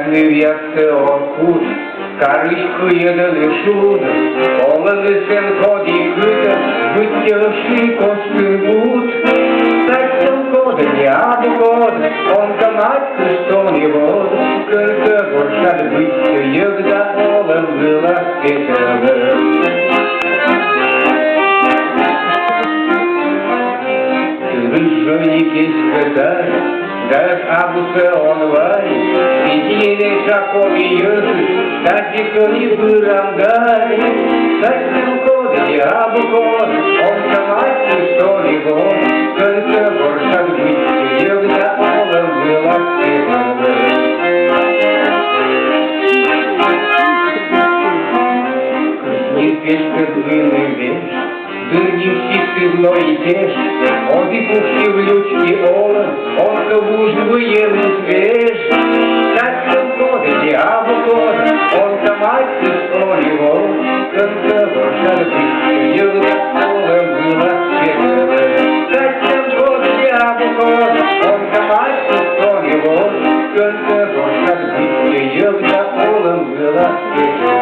În viață oricum, care își cuiedă leșudă, omul se-n codicâtă, vâțel și conspârbut. Stai să-mi codă, ia-mi cod, on-că mai câștoni vod, când să vorșa-l vâță, eu da olă-n vâla fetălă. Рыжий кискатай, даш абуса онвай, Сидине шакови ёжи, тактика не вырамдай. Сайтым коды, абу код, он камайцы, что ли год, Кönse боршан гүйтті, егда олым была сеталы. Кызни пешка длинный веш, Дыргим ситыгло и теш, он дикушки в лючке олен, он кавуж военный свеж. Садсом коды, диабу код, он камайцы столи вол, Кönse боршан гүйтті, егда олым была сеталы. Садсом коды, диабу код, он камайцы столи вол, Кönse боршан гүйтті, егда олым была сеталы.